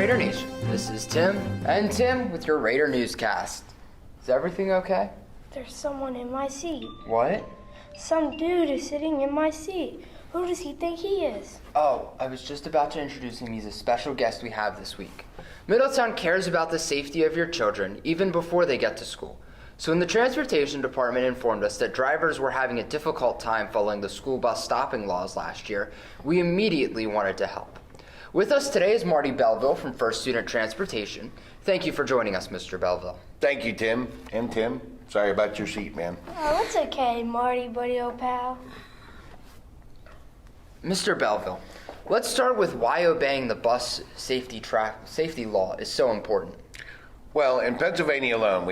Raider Nation. This is Tim, and Tim with your Raider Newscast. Is everything okay? There's someone in my seat. What? Some dude is sitting in my seat. Who does he think he is? Oh, I was just about to introduce him. He's a special guest we have this week. Middletown cares about the safety of your children even before they get to school. So when the transportation department informed us that drivers were having a difficult time following the school bus stopping laws last year, we immediately wanted to help. With us today is Marty Belleville from First Student Transportation. Thank you for joining us, Mr. Belleville. Thank you, Tim. And Tim, sorry about your seat, man. Oh, that's okay, Marty, buddy, old pal. Mr. Belleville, let's start with why obeying the bus safety law is so important. Well, in Pennsylvania alone,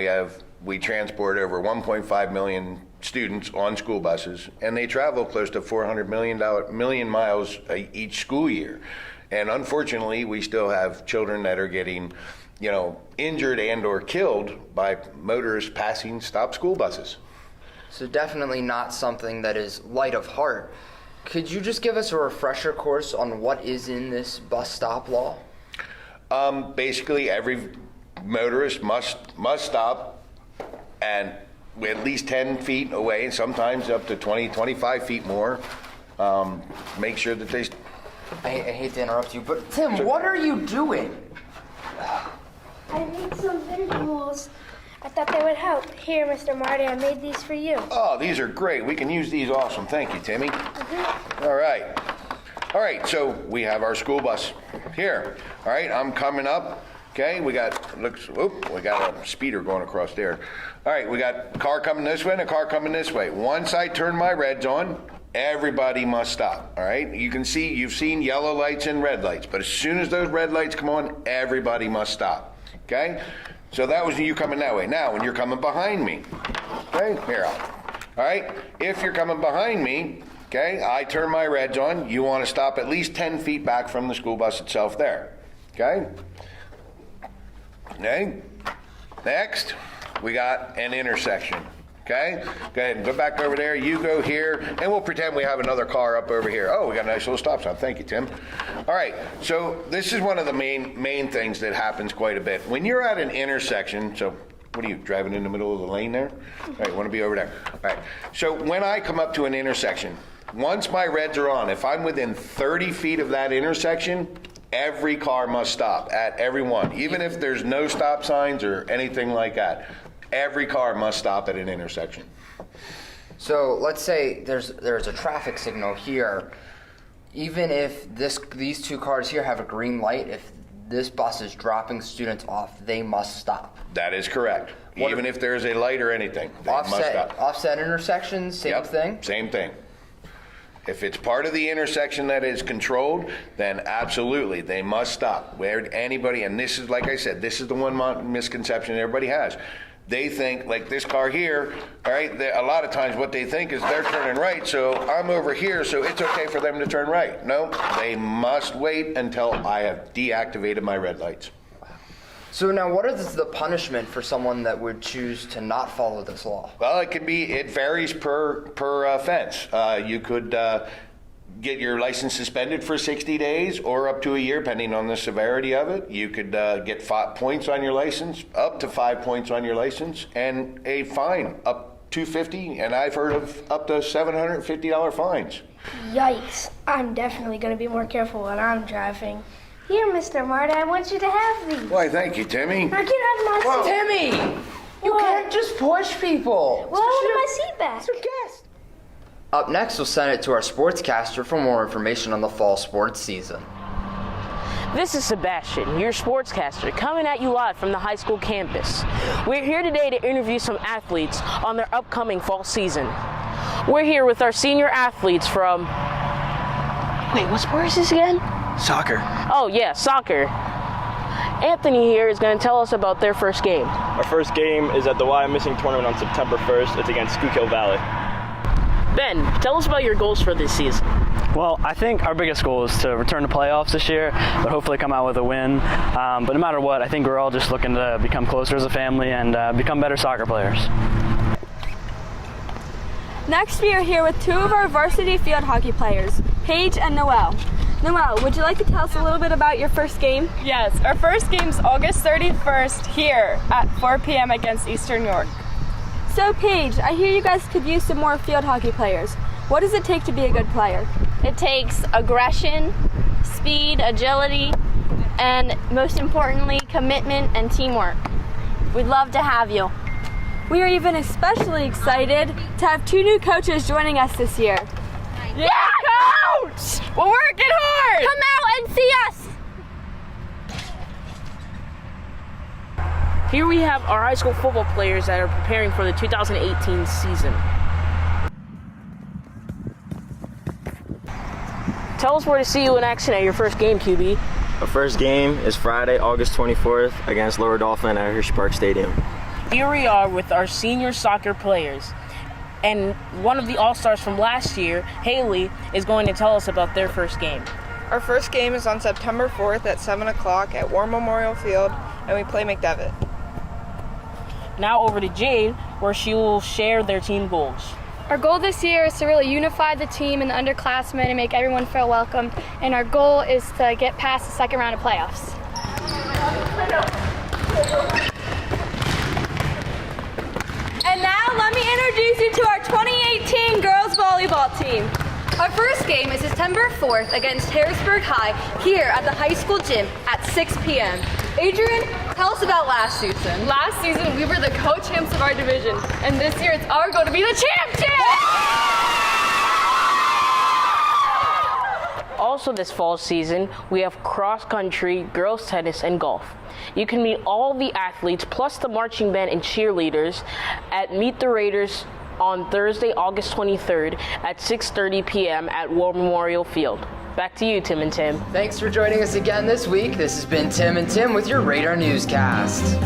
we transport over 1.5 million students on school buses, and they travel close to 400 million miles each school year. And unfortunately, we still have children that are getting, injured and or killed by motorists passing stop school buses. So definitely not something that is light of heart. Could you just give us a refresher course on what is in this bus stop law? Basically, every motorist must stop and at least 10 feet away, and sometimes up to 20, 25 feet more. Make sure that they... I hate to interrupt you, but Tim, what are you doing? I made some visuals. I thought they would help. Here, Mr. Marty, I made these for you. Oh, these are great. We can use these awesome. Thank you, Timmy. Mm-hmm. All right, so we have our school bus here. All right, I'm coming up. Okay, we got a speeder going across there. All right, we got a car coming this way and a car coming this way. Once I turn my reds on, everybody must stop. All right, you've seen yellow lights and red lights, but as soon as those red lights come on, everybody must stop. Okay, so that was you coming that way. Now, when you're coming behind me, okay, here, all right, if you're coming behind me, okay, I turn my reds on, you want to stop at least 10 feet back from the school bus itself there. Okay. Okay, next, we got an intersection, okay? Go ahead and go back over there, you go here, and we'll pretend we have another car up over here. Oh, we got a nice little stop sign, thank you, Tim. All right, so this is one of the main things that happens quite a bit. When you're at an intersection, so what are you, driving in the middle of the lane there? All right, you want to be over there. All right, so when I come up to an intersection, once my reds are on, if I'm within 30 feet of that intersection, every car must stop at every one, even if there's no stop signs or anything like that. Every car must stop at an intersection. So let's say there's a traffic signal here. Even if these two cars here have a green light, if this bus is dropping students off, they must stop. That is correct. Even if there's a light or anything, they must stop. Offset intersections, same thing? Same thing. If it's part of the intersection that is controlled, then absolutely, they must stop. Where anybody, and this is, like I said, this is the one misconception everybody has. They think, like this car here, all right, a lot of times what they think is they're turning right, so I'm over here, so it's okay for them to turn right. No, they must wait until I have deactivated my red lights. So now what is the punishment for someone that would choose to not follow this law? Well, it varies per offense. You could get your license suspended for 60 days or up to a year, depending on the severity of it. You could get 5 points on your license, up to 5 points on your license, and a fine up to $250, and I've heard of up to $750 fines. Yikes. I'm definitely going to be more careful when I'm driving. Here, Mr. Marty, I want you to have these. Why, thank you, Timmy. Now get out of my Whoa, seat. Timmy! You can't just push people. Well, I wanted my seat back. It's your guest. Up next, we'll send it to our sportscaster for more information on the fall sports season. This is Sebastian, your sportscaster, coming at you live from the high school campus. We're here today to interview some athletes on their upcoming fall season. We're here with our senior athletes from... Wait, what sport is this again? Soccer. Oh, yeah, soccer. Anthony here is going to tell us about their first game. Our first game is at the Why I'm Missing tournament on September 1st. It's against Schuylkill Valley. Ben, tell us about your goals for this season. Well, I think our biggest goal is to return to playoffs this year, but hopefully come out with a win. But no matter what, I think we're all just looking to become closer as a family and become better soccer players. Next, we are here with two of our varsity field hockey players, Paige and Noelle. Noelle, would you like to tell us a little bit about your first game? Yes, our first game's August 31st here at 4 p.m. against Eastern York. So, Paige, I hear you guys could use some more field hockey players. What does it take to be a good player? It takes aggression, speed, agility, and most importantly, commitment and teamwork. We'd love to have you. We are even especially excited to have 2 new coaches joining us this year. Yeah, Coach! We're working hard! Come out and see us! Here we have our high school football players that are preparing for the 2018 season. Tell us where to see you in action at your first game, QB. Our first game is Friday, August 24th against Lower Dolphin at Hershey Park Stadium. Here we are with our senior soccer players. And one of the all-stars from last year, Haley, is going to tell us about their first game. Our first game is on September 4th at 7 o'clock at War Memorial Field, and we play McDevitt. Now over to Jade, where she will share their team goals. Our goal this year is to really unify the team and the underclassmen and make everyone feel welcome. And our goal is to get past the second round of playoffs. And now let me introduce you to our 2018 girls volleyball team. Our first game is September 4th against Harrisburg High here at the high school gym at 6 p.m. Adrian, tell us about last season. Last season, we were the co-champs of our division, and this year it's our goal to be the champ! Also this fall season, we have cross country, girls tennis, and golf. You can meet all the athletes plus the marching band and cheerleaders at Meet the Raiders on Thursday, August 23rd at 6:30 p.m. at War Memorial Field. Back to you, Tim and Tim. Thanks for joining us again this week. This has been Tim and Tim with your Radar Newscast.